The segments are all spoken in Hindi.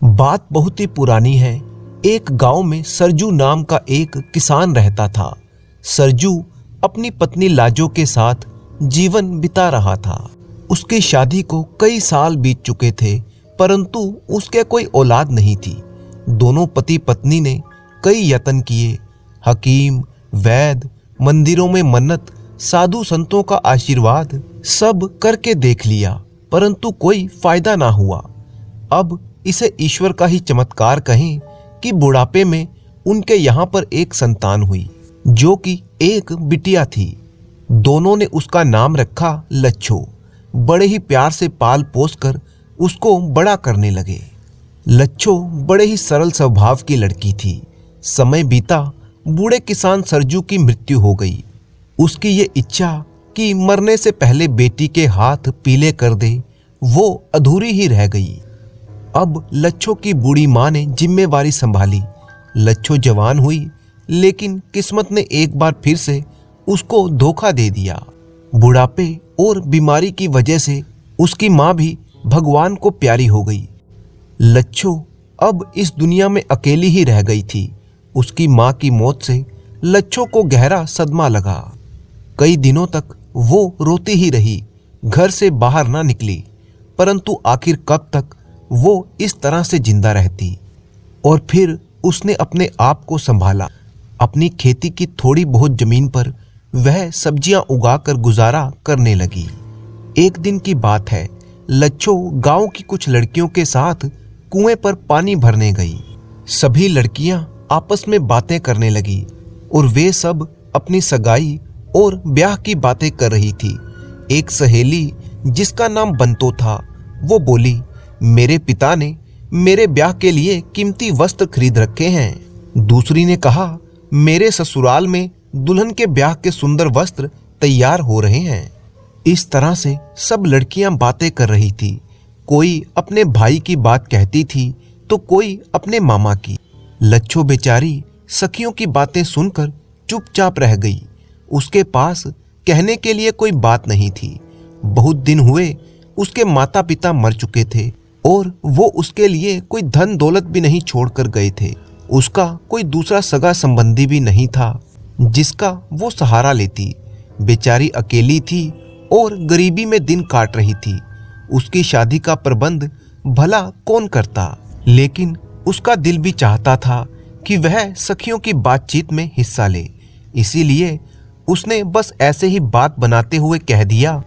बात बहुत ही पुरानी है। एक गांव में सरजू नाम का एक किसान रहता था। सरजू अपनी पत्नी लाजो के साथ जीवन बिता रहा था। उसकी शादी को कई साल बीत चुके थे, परंतु उसके कोई औलाद नहीं थी। दोनों पति पत्नी ने कई यत्न किए, हकीम, वैद्य, मंदिरों में मन्नत, साधु संतों का आशीर्वाद सब करके देख लिया, परंतु कोई फायदा ना हुआ। अब इसे ईश्वर का ही चमत्कार कहें कि बुढ़ापे में उनके यहाँ पर एक संतान हुई, जो कि एक बिटिया थी। दोनों ने उसका नाम रखा लच्छो। बड़े ही प्यार से पाल पोस कर उसको बड़ा करने लगे। लच्छो बड़े ही सरल स्वभाव की लड़की थी। समय बीता, बूढ़े किसान सरजू की मृत्यु हो गई। उसकी ये इच्छा कि मरने से पहले बेटी के हाथ पीले कर दे, वो अधूरी ही रह गई। अब लच्छो की बूढ़ी माँ ने जिम्मेवारी संभाली। लच्छो जवान हुई, लेकिन किस्मत ने एक बार फिर से उसको धोखा दे दिया। बुढ़ापे और बीमारी की वजह से उसकी माँ भी भगवान को प्यारी हो गई। लच्छो अब इस दुनिया में अकेली ही रह गई थी। उसकी माँ की मौत से लच्छो को गहरा सदमा लगा। कई दिनों तक वो रोती ही रही, घर से बाहर ना निकली, परंतु आखिर कब तक वो इस तरह से जिंदा रहती। और फिर उसने अपने आप को संभाला। अपनी खेती की थोड़ी बहुत जमीन पर वह सब्जियां उगाकर गुजारा करने लगी। एक दिन की बात है, लच्छो गांव की कुछ लड़कियों के साथ कुएं पर पानी भरने गई। सभी लड़कियां आपस में बातें करने लगी और वे सब अपनी सगाई और ब्याह की बातें कर रही थी। एक सहेली जिसका नाम बंतो था, वो बोली, मेरे पिता ने मेरे ब्याह के लिए कीमती वस्त्र खरीद रखे हैं। दूसरी ने कहा, मेरे ससुराल में दुल्हन के ब्याह के सुंदर वस्त्र तैयार हो रहे हैं। इस तरह से सब लड़कियां बातें कर रही थी। कोई अपने भाई की बात कहती थी तो कोई अपने मामा की। लच्छो बेचारी सखियों की बातें सुनकर चुपचाप रह गई। उसके पास कहने के लिए कोई बात नहीं थी। बहुत दिन हुए उसके माता पिता मर चुके थे और वो उसके लिए कोई धन दौलत भी नहीं छोड़कर गए थे। उसका कोई दूसरा सगा संबंधी भी नहीं था जिसका वो सहारा लेती। बेचारी अकेली थी और गरीबी में दिन काट रही थी। उसकी शादी का प्रबंध भला कौन करता, लेकिन उसका दिल भी चाहता था कि वह सखियों की बातचीत में हिस्सा ले। इसीलिए उसने बस ऐसे ही बात बनाते हुए कह दिया,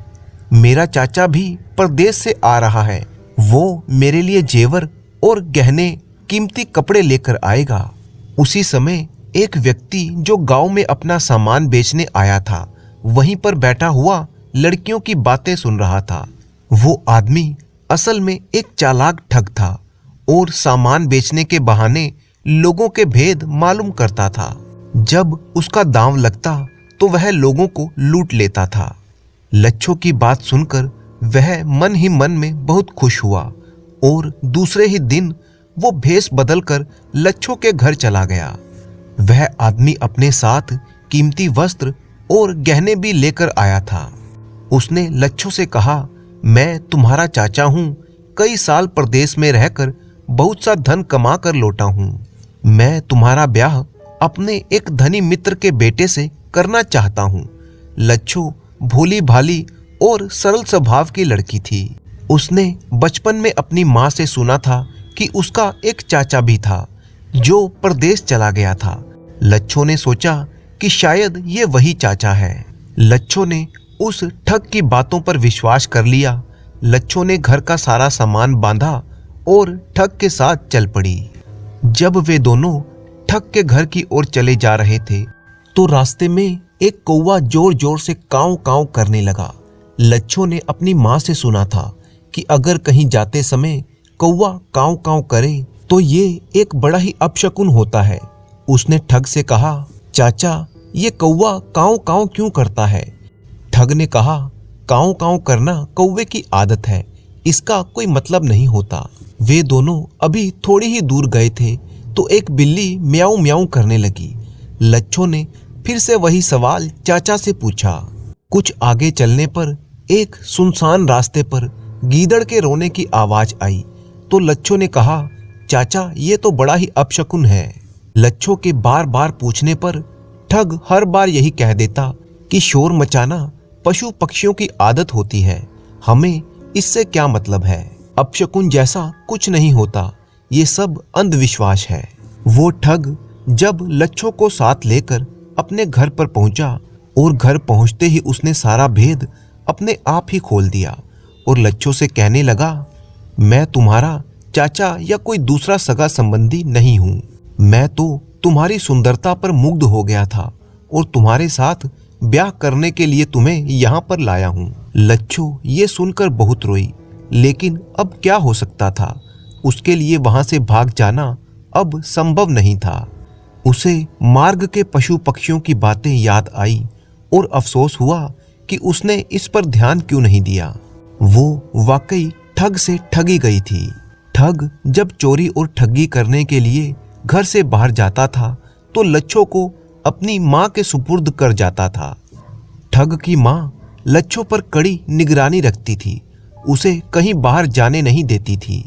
मेरा चाचा भी परदेश से आ रहा है। वो मेरे लिए जेवर और गहने, कीमती कपड़े लेकर आएगा। उसी समय एक व्यक्ति जो गांव में अपना सामान बेचने आया था, वहीं पर बैठा हुआ लड़कियों की बातें सुन रहा था। वो आदमी असल में एक चालाक ठग था और सामान बेचने के बहाने लोगों के भेद मालूम करता था। जब उसका दांव लगता तो वह लोगों को लूट लेता था। लच्छो की बात सुनकर वह मन ही मन में बहुत खुश हुआ और दूसरे ही दिन वो भेष बदलकर लच्छो के घर चला गया। वह आदमी अपने साथ कीमती वस्त्र और गहने भी लेकर आया था। उसने लच्छो से कहा, मैं तुम्हारा चाचा हूँ। कई साल प्रदेश में रहकर बहुत सा धन कमा कर लौटा हूँ। मैं तुम्हारा ब्याह अपने एक धनी मित्र के बेटे से करना चाहता हूँ। लच्छो भोली भाली और सरल स्वभाव की लड़की थी। उसने बचपन में अपनी माँ से सुना था कि उसका एक चाचा भी था जो परदेश चला गया था। लच्छो ने सोचा कि शायद ये वही चाचा है। लच्छो ने उस ठग की बातों पर विश्वास कर लिया। लच्छो ने घर का सारा सामान बांधा और ठग के साथ चल पड़ी। जब वे दोनों ठग के घर की ओर चले जा रहे थे तो रास्ते में एक कौवा जोर जोर से काव काव करने लगा। लच्छो ने अपनी माँ से सुना था कि अगर कहीं जाते समय कौवा काव काव करे तो ये एक बड़ा ही अपशकुन होता है। उसने ठग से कहा, चाचा, ये कौवा काव काव क्यों करता है? ठग ने कहा, काव काव करना कौवे की आदत है, इसका कोई मतलब नहीं होता। वे दोनों अभी थोड़ी ही दूर गए थे तो एक बिल्ली म्याऊं म्याऊं करने लगी। लच्छो ने फिर से वही सवाल चाचा से पूछा। कुछ आगे चलने पर एक सुनसान रास्ते पर गीदड़ के रोने की आवाज आई तो लच्छो ने कहा, चाचा ये तो बड़ा ही अपशकुन है। लच्छो के बार बार पूछने पर ठग हर बार यही कह देता कि शोर मचाना पशु पक्षियों की आदत होती है, हमें इससे क्या मतलब है, अपशकुन जैसा कुछ नहीं होता, ये सब अंधविश्वास है। वो ठग जब लच्छो को साथ लेकर अपने घर पर पहुंचा और घर पहुंचते ही उसने सारा भेद अपने आप ही खोल दिया और लच्छो से कहने लगा, मैं तुम्हारा चाचा या कोई दूसरा सगा संबंधी नहीं हूं, मैं तो तुम्हारी सुंदरता पर मुग्ध हो गया था और तुम्हारे साथ ब्याह करने के लिए तुम्हें यहाँ पर लाया हूँ। लच्छो ये सुनकर बहुत रोई, लेकिन अब क्या हो सकता था, उसके लिए वहां से भाग जाना अब संभव नहीं था। उसे मार्ग के पशु पक्षियों की बातें याद आई और अफसोस हुआ कि उसने इस पर ध्यान क्यों नहीं दिया। वो वाकई ठग से ठगी गई थी। ठग जब चोरी और ठगी करने के लिए घर से बाहर जाता था तो लच्छो को अपनी माँ के सुपुर्द कर जाता था। ठग की माँ लच्छो पर कड़ी निगरानी रखती थी, उसे कहीं बाहर जाने नहीं देती थी।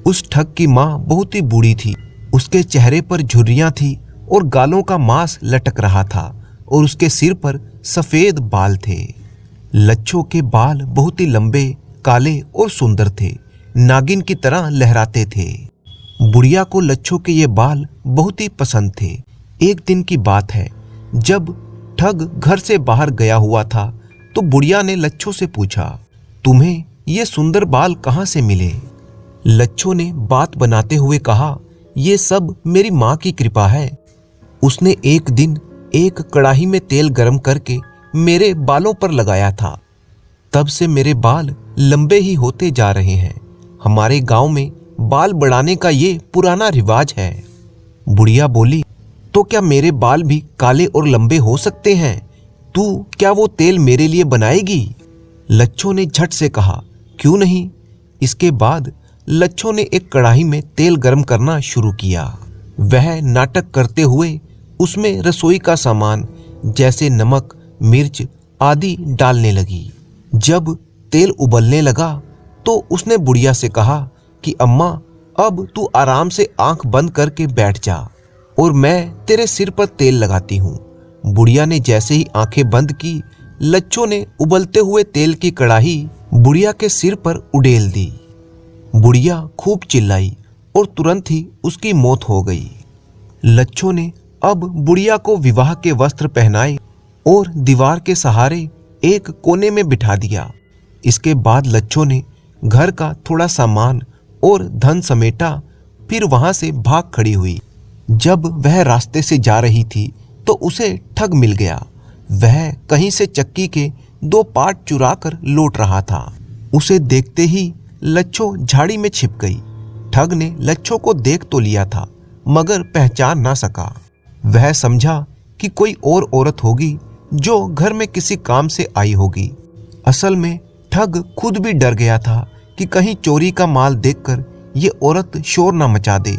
उस ठग की माँ बहुत ही बूढ़ी थी, उसके चेहरे पर झुर्रियां थी और गालों का मांस लटक रहा था और उसके सिर पर सफेद बाल थे। लच्छो के बाल बहुत ही लंबे, काले और सुंदर थे, नागिन की तरह लहराते थे। बुढ़िया को लच्छो के ये बाल बहुत ही पसंद थे। एक दिन की बात है, जब ठग घर से बाहर गया हुआ था तो बुढ़िया ने लच्छो से पूछा, तुम्हें ये सुंदर बाल कहाँ से मिले? लच्छो ने बात बनाते हुए कहा, ये सब मेरी माँ की कृपा है। उसने एक दिन एक कड़ाही में तेल गरम करके मेरे बालों पर लगाया था, तब से मेरे बाल लंबे ही होते जा रहे हैं। हमारे गांव में बाल बढ़ाने का ये पुराना रिवाज है। बुढ़िया बोली, तो क्या मेरे बाल भी काले और लंबे हो सकते हैं? तू क्या वो तेल मेरे लिए बनाएगी? लच्छो ने झट से कहा, क्यों नहीं। इसके बाद लच्छो ने एक कड़ाही में तेल गरम करना शुरू किया। वह नाटक करते हुए उसमें रसोई का सामान जैसे नमक, मिर्च आदि डालने लगी। जब तेल उबलने लगा तो उसने बुढ़िया से कहा कि अम्मा, अब तू आराम से आंख बंद करके बैठ जा और मैं तेरे सिर पर तेल लगाती हूँ। बुढ़िया ने जैसे ही आंखें बंद की, लच्छो ने उबलते हुए तेल की कड़ाही बुढ़िया के सिर पर उड़ेल दी। बुढ़िया खूब चिल्लाई और तुरंत ही उसकी मौत हो गई। लच्छो ने अब बुढ़िया को विवाह के वस्त्र पहनाए और दीवार के सहारे एक कोने में बिठा दिया। इसके बाद लच्छो ने घर का थोड़ा सामान और धन समेटा, फिर वहां से भाग खड़ी हुई। जब वह रास्ते से जा रही थी तो उसे ठग मिल गया। वह कहीं से चक्की के 2 पाट चुरा कर लौट रहा था। उसे देखते ही लच्छो झाड़ी में छिप गई। ठग ने लच्छो को देख तो लिया था मगर पहचान ना सका। वह समझा कि कोई और औरत होगी जो घर में किसी काम से आई होगी। असल में ठग खुद भी डर गया था कि कहीं चोरी का माल देखकर ये औरत शोर न मचा दे,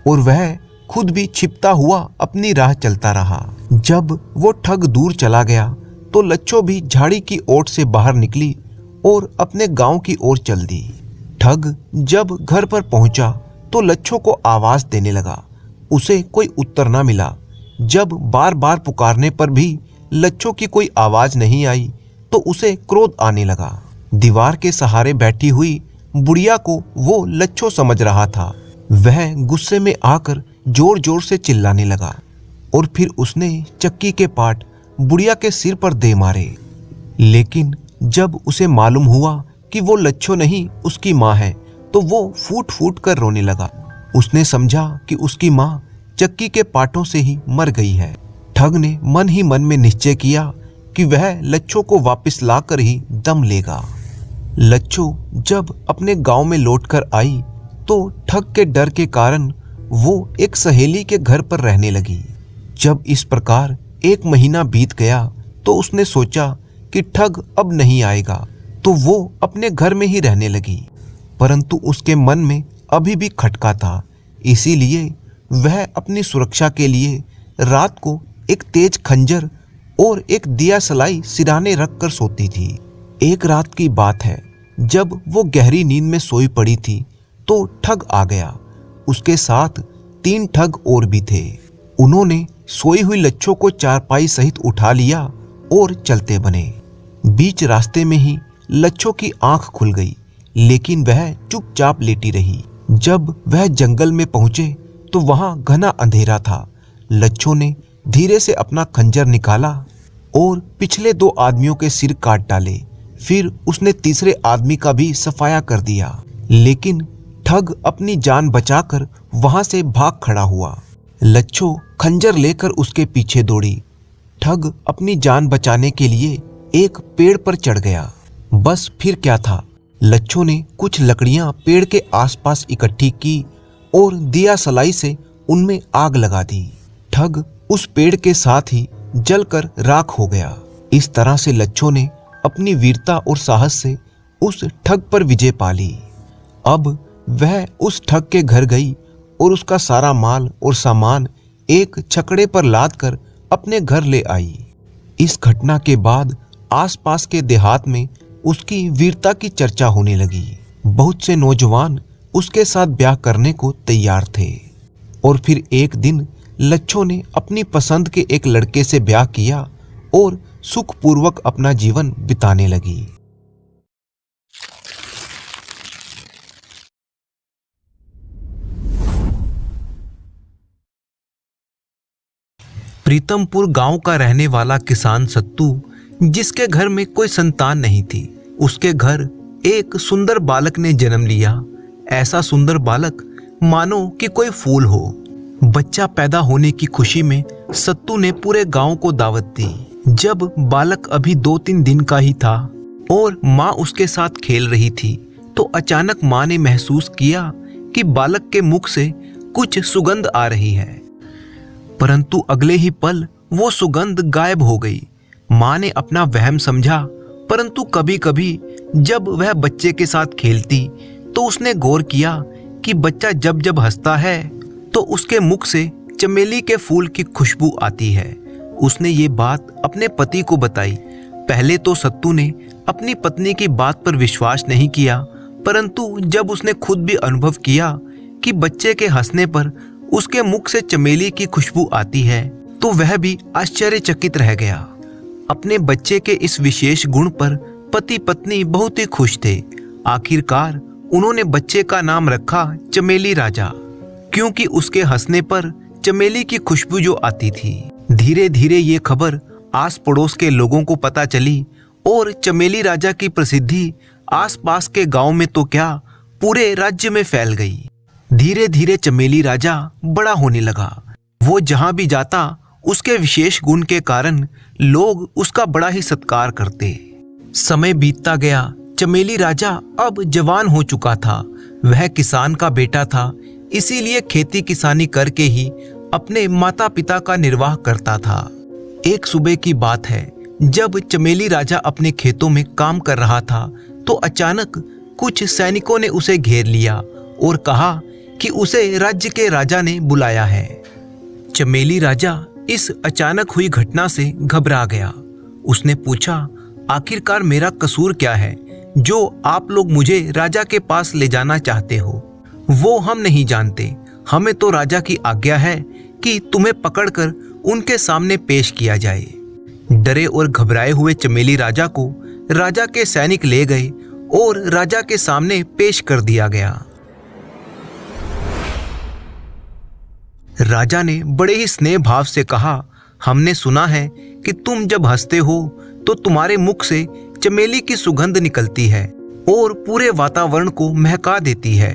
और वह खुद भी छिपता हुआ अपनी राह चलता रहा। जब वो ठग दूर चला गया तो लच्छो भी झाड़ी की ओट से बाहर निकली और अपने गांव की ओर चल दी। ठग जब घर पर पहुंचा तो लच्छो को आवाज देने लगा। उसे कोई उत्तर ना मिला। जब बार बार पुकारने पर भी लच्छो की कोई आवाज नहीं आई तो उसे क्रोध आने लगा। दीवार के सहारे बैठी हुई बुढ़िया को वो लच्छो समझ रहा था। वह गुस्से में आकर जोर जोर से चिल्लाने लगा और फिर उसने चक्की के पाट बुढ़िया के सिर पर दे मारे। लेकिन जब उसे मालूम हुआ कि वो लच्छो नहीं उसकी माँ है तो वो फूट फूट कर रोने लगा। उसने समझा कि उसकी माँ चक्की के पाटों से ही मर गई है। ठग ने मन ही मन में निश्चय किया कि वह लच्छो को वापस लाकर ही दम लेगा। लच्छो जब अपने गांव में लौटकर आई तो ठग के डर के कारण वो एक सहेली के घर पर रहने लगी। जब इस प्रकार 1 महीना बीत गया तो उसने सोचा कि ठग अब नहीं आएगा, तो वो अपने घर में ही रहने लगी। परंतु उसके मन में अभी भी खटका था, इसीलिए वह अपनी सुरक्षा के लिए रात को एक तेज खंजर और एक दिया सलाई सिरहाने रखकर सोती थी। एक रात की बात है, जब वो गहरी नींद में सोई पड़ी थी तो ठग आ गया। उसके साथ 3 ठग और भी थे। उन्होंने सोई हुई लच्छो को चारपाई सहित उठा लिया और चलते बने। बीच रास्ते में ही लच्छो की आंख खुल गई, लेकिन वह चुपचाप लेटी रही। जब वह जंगल में पहुंचे तो वहां घना अंधेरा था। लच्छो ने धीरे से अपना खंजर निकाला और पिछले 2 आदमियों के सिर काट डाले। फिर उसने तीसरे आदमी का भी सफाया कर दिया, लेकिन ठग अपनी जान बचाकर वहां से भाग खड़ा हुआ। लच्छो खंजर लेकर उसके पीछे दौड़ी। ठग अपनी जान बचाने के लिए एक पेड़ पर चढ़ गया। बस फिर क्या था, लच्छो ने कुछ लकड़ियां पेड़ के आसपास इकट्ठी की और दिया सलाई से उनमें आग लगा दी। ठग उस पेड़ के साथ ही जलकर राख हो गया। इस तरह से लच्छो ने अपनी वीरता और साहस से उस ठग पर विजय पा ली। अब वह उस ठग के घर गई और उसका सारा माल और सामान एक छकड़े पर लादकर अपने घर ले आई। इस घटना के बाद आसपास के देहात में उसकी वीरता की चर्चा होने लगी। बहुत से नौजवान उसके साथ ब्याह करने को तैयार थे। और फिर एक दिन लच्छो ने अपनी पसंद के एक लड़के से ब्याह किया और सुखपूर्वक अपना जीवन बिताने लगी। प्रीतमपुर गांव का रहने वाला किसान सत्तू, जिसके घर में कोई संतान नहीं थी, उसके घर एक सुंदर बालक ने जन्म लिया। ऐसा सुंदर बालक मानो कि कोई फूल हो। बच्चा पैदा होने की खुशी में सत्तू ने पूरे गांव को दावत दी। जब बालक अभी 2-3 दिन का ही था और माँ उसके साथ खेल रही थी, तो अचानक माँ ने महसूस किया कि बालक के मुख से कुछ सुगंध आ रही है, परंतु अगले ही पल वो सुगंध गायब हो गई। माँ ने अपना वहम समझा, परंतु कभी कभी जब वह बच्चे के साथ खेलती तो उसने गौर किया कि बच्चा जब जब हंसता है तो उसके मुख से चमेली के फूल की खुशबू आती है। उसने ये बात अपने पति को बताई। पहले तो सत्तू ने अपनी पत्नी की बात पर विश्वास नहीं किया, परंतु जब उसने खुद भी अनुभव किया कि बच्चे के हंसने पर उसके मुख से चमेली की खुशबू आती है, तो वह भी आश्चर्यचकित रह गया। अपने बच्चे के इस विशेष गुण पर पति पत्नी बहुत ही खुश थे। आखिरकार उन्होंने बच्चे का नाम रखा चमेली राजा, क्योंकि उसके हंसने पर चमेली की खुशबू जो आती थी। धीरे धीरे ये खबर आस पड़ोस के लोगों को पता चली और चमेली राजा की प्रसिद्धि आसपास के गांव में तो क्या, पूरे राज्य में फैल गई। धीरे धीरे चमेली राजा बड़ा होने लगा। वो जहां भी जाता उसके विशेष गुण के कारण लोग उसका बड़ा ही सत्कार करते। समय बीतता गया। चमेली राजा अब जवान हो चुका था। वह किसान का बेटा था, इसीलिए खेती किसानी करके ही अपने माता पिता का निर्वाह करता था। एक सुबह की बात है, जब चमेली राजा अपने खेतों में काम कर रहा था तो अचानक कुछ सैनिकों ने उसे घेर लिया और कहा कि उसे राज्य के राजा ने बुलाया है। चमेली राजा इस अचानक हुई घटना से घबरा गया। उसने पूछा, आखिरकार मेरा कसूर क्या है जो आप लोग मुझे राजा के पास ले जाना चाहते हो? वो हम नहीं जानते। हमें तो राजा की आज्ञा है कि तुम्हें पकड़कर उनके सामने पेश किया जाए। डरे और घबराए हुए चमेली राजा को राजा के सैनिक ले गए और राजा के सामने पेश कर दिया गया। राजा ने बड़े ही स्नेह भाव से कहा, हमने सुना है कि तुम जब हंसते हो तो तुम्हारे मुख से चमेली की सुगंध निकलती है और पूरे वातावरण को महका देती है।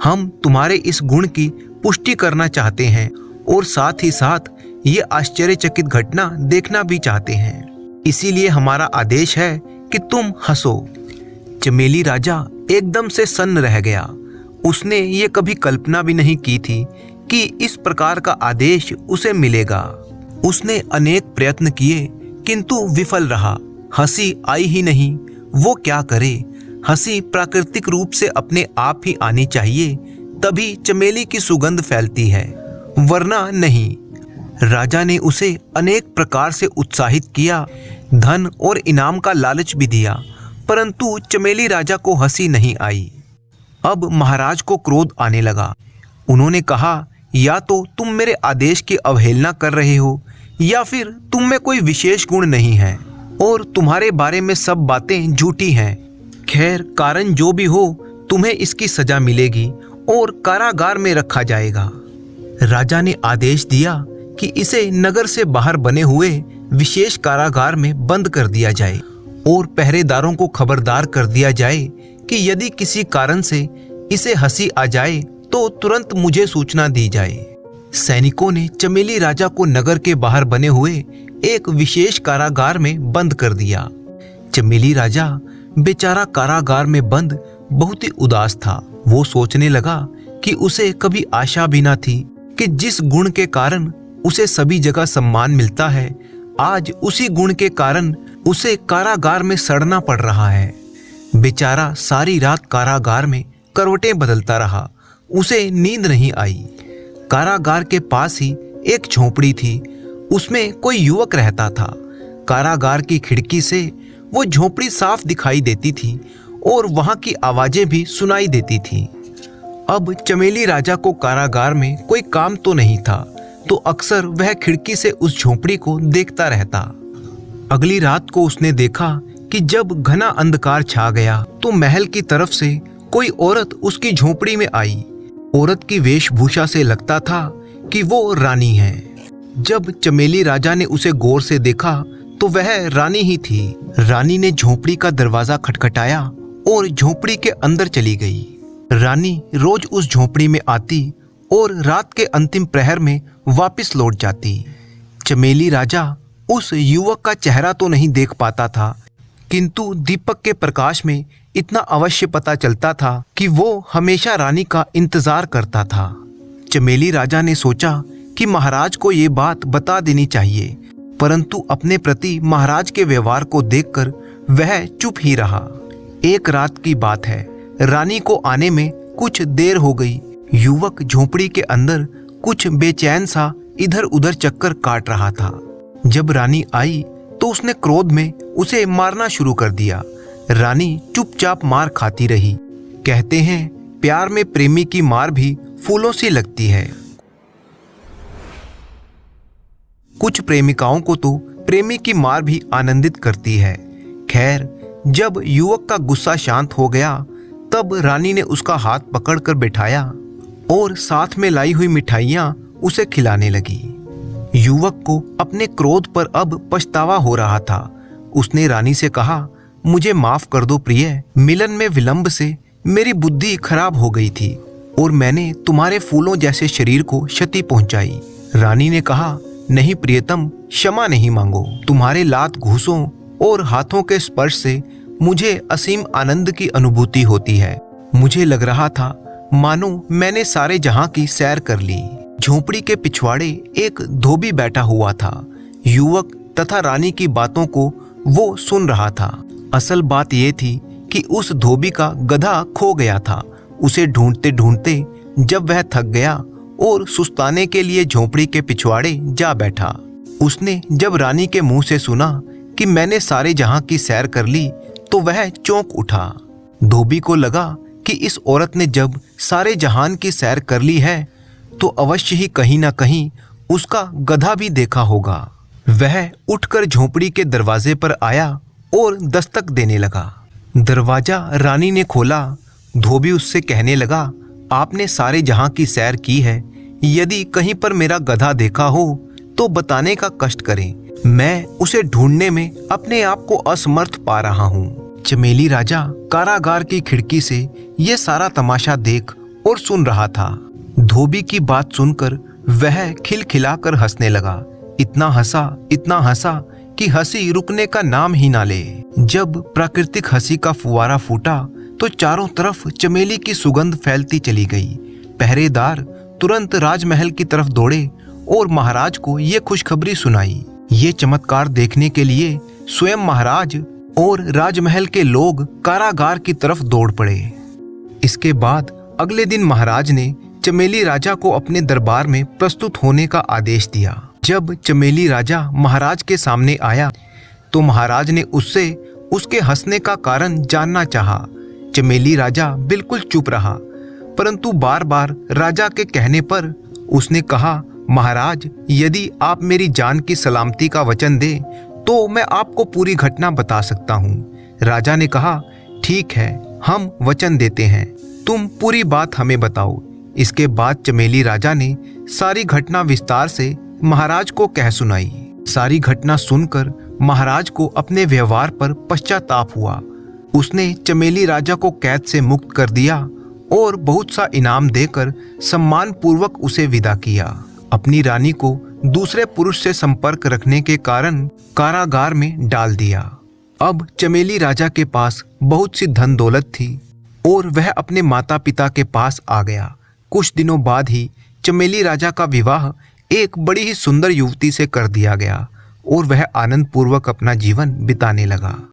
हम तुम्हारे इस गुण की पुष्टि करना चाहते हैं और साथ ही साथ ये आश्चर्यचकित घटना देखना भी चाहते हैं। इसीलिए हमारा आदेश है कि तुम हंसो। चमेली राजा एकदम से सन्न रह गया। उसने ये कभी कल्पना भी नहीं की थी कि इस प्रकार का आदेश उसे मिलेगा। उसने अनेक प्रयत्न किए किंतु विफल रहा। हंसी आई ही नहीं। वो क्या करे? हंसी प्राकृतिक रूप से अपने आप ही आनी चाहिए, तभी चमेली की सुगंध फैलती है, वरना नहीं। राजा ने उसे अनेक प्रकार से उत्साहित किया, धन और इनाम का लालच भी दिया, परंतु चमेली राजा को हंसी नहीं आई। अब महाराज को क्रोध आने लगा। उन्होंने कहा, या तो तुम मेरे आदेश की अवहेलना कर रहे हो या फिर तुम में कोई विशेष गुण नहीं है और तुम्हारे बारे में सब बातें झूठी हैं। खैर, कारण जो भी हो, तुम्हें इसकी सजा मिलेगी और कारागार में रखा जाएगा। राजा ने आदेश दिया कि इसे नगर से बाहर बने हुए विशेष कारागार में बंद कर दिया जाए और पहरेदारों को खबरदार कर दिया जाए कि यदि किसी कारण से इसे हंसी आ जाए तो तुरंत मुझे सूचना दी जाए। सैनिकों ने चमेली राजा को नगर के बाहर बने हुए एक विशेष कारागार में बंद कर दिया। चमेली राजा बेचारा कारागार में बंद बहुत ही उदास था। वो सोचने लगा कि उसे कभी आशा भी ना थी कि जिस गुण के कारण उसे सभी जगह सम्मान मिलता है, आज उसी गुण के कारण उसे कारागार में सड़ना पड़ रहा है। बेचारा सारी रात कारागार में करवटें बदलता रहा, उसे नींद नहीं आई। कारागार के पास ही एक झोपड़ी थी, उसमें कोई युवक रहता था। कारागार की खिड़की से वो झोपड़ी साफ दिखाई देती थी और वहां की आवाजें भी सुनाई देती थी। अब चमेली राजा को कारागार में कोई काम तो नहीं था, तो अक्सर वह खिड़की से उस झोपड़ी को देखता रहता। अगली रात को उसने देखा कि जब घना अंधकार छा गया तो महल की तरफ से कोई औरत उसकी झोपड़ी में आई। औरत की वेशभूषा से लगता था कि वो रानी है। जब चमेली राजा ने उसे गौर से देखा तो वह रानी ही थी। रानी ने झोपड़ी का दरवाजा खटखटाया और झोपड़ी के अंदर चली गई। रानी रोज उस झोपड़ी में आती और रात के अंतिम प्रहर में वापस लौट जाती। चमेली राजा उस युवक का चेहरा तो नहीं देख पाता था, किंतु दीपक के प्रकाश में इतना अवश्य पता चलता था कि वो हमेशा रानी का इंतजार करता था। चमेली राजा ने सोचा कि महाराज को ये बात बता देनी चाहिए, परंतु अपने प्रति महाराज के व्यवहार को देखकर वह चुप ही रहा। एक रात की बात है, रानी को आने में कुछ देर हो गई। युवक झोपड़ी के अंदर कुछ बेचैन सा इधर उधर चक्कर काट रहा था। जब रानी आई तो उसने क्रोध में उसे मारना शुरू कर दिया। रानी चुपचाप मार खाती रही। कहते हैं, प्यार में प्रेमी की मार भी फूलों सी लगती है। कुछ प्रेमिकाओं को तो प्रेमी की मार भी आनंदित करती है। खैर, जब युवक का गुस्सा शांत हो गया तब रानी ने उसका हाथ पकड़कर बैठाया और साथ में लाई हुई मिठाइयां उसे खिलाने लगी। युवक को अपने क्रोध पर अब पछतावा हो रहा था। उसने रानी से कहा, मुझे माफ कर दो प्रिय, मिलन में विलंब से मेरी बुद्धि खराब हो गई थी और मैंने तुम्हारे फूलों जैसे शरीर को क्षति पहुंचाई। रानी ने कहा, नहीं प्रियतम, क्षमा नहीं मांगो। तुम्हारे लात घूंसों और हाथों के स्पर्श से मुझे असीम आनंद की अनुभूति होती है। मुझे लग रहा था मानो मैंने सारे जहां की सैर कर ली। झोपड़ी के पिछवाड़े एक धोबी बैठा हुआ था। युवक तथा रानी की बातों को वो सुन रहा था। असल बात ये थी कि उस धोबी का गधा खो गया था। उसे ढूंढते ढूंढते जब वह थक गया और सुस्ताने के लिए झोपड़ी के पिछवाड़े जा बैठा, उसने जब रानी के मुंह से सुना कि मैंने सारे जहां की सैर कर ली तो वह चौंक उठा। धोबी को लगा कि इस औरत ने जब सारे जहान की सैर कर ली है तो अवश्य ही कहीं ना कहीं उसका गधा भी देखा होगा। वह उठकर झोपड़ी के दरवाजे पर आया और दस्तक देने लगा। दरवाजा रानी ने खोला। धोबी उससे कहने लगा, आपने सारे जहां की सैर की है, यदि कहीं पर मेरा गधा देखा हो तो बताने का कष्ट करें, मैं उसे ढूंढने में अपने आप को असमर्थ पा रहा हूँ। चमेली राजा कारागार की खिड़की से ये सारा तमाशा देख और सुन रहा था। धोबी की बात सुनकर वह खिलखिलाकर हंसने लगा। इतना हंसा कि हंसी रुकने का नाम ही ना ले। जब प्राकृतिक हंसी का फुवारा फूटा तो चारों तरफ चमेली की सुगंध फैलती चली गई। पहरेदार तुरंत राजमहल की तरफ दौड़े और महाराज को ये खुशखबरी सुनाई। ये चमत्कार देखने के लिए स्वयं महाराज और राजमहल के लोग कारागार की तरफ दौड़ पड़े। इसके बाद अगले दिन महाराज ने चमेली राजा को अपने दरबार में प्रस्तुत होने का आदेश दिया। जब चमेली राजा महाराज के सामने आया तो महाराज ने उससे उसके हंसने का कारण जानना चाहा। चमेली राजा बिल्कुल चुप रहा। परंतु बार बार राजा के कहने पर उसने कहा, महाराज, यदि आप मेरी जान की सलामती का वचन दे तो मैं आपको पूरी घटना बता सकता हूँ। राजा ने कहा, ठीक है, हम वचन देते हैं, तुम पूरी बात हमें बताओ। इसके बाद चमेली राजा ने सारी घटना विस्तार से महाराज को कह सुनाई। सारी घटना सुनकर महाराज को अपने व्यवहार पर पश्चाताप हुआ। उसने चमेली राजा को कैद से मुक्त कर दिया और बहुत सा इनाम देकर सम्मान पूर्वक उसे विदा किया। अपनी रानी को दूसरे पुरुष से संपर्क रखने के कारण कारागार में डाल दिया। अब चमेली राजा के पास बहुत सी धन दौलत थी और वह अपने माता पिता के पास आ गया। कुछ दिनों बाद ही चमेली राजा का विवाह एक बड़ी ही सुंदर युवती से कर दिया गया और वह आनंद पूर्वक अपना जीवन बिताने लगा।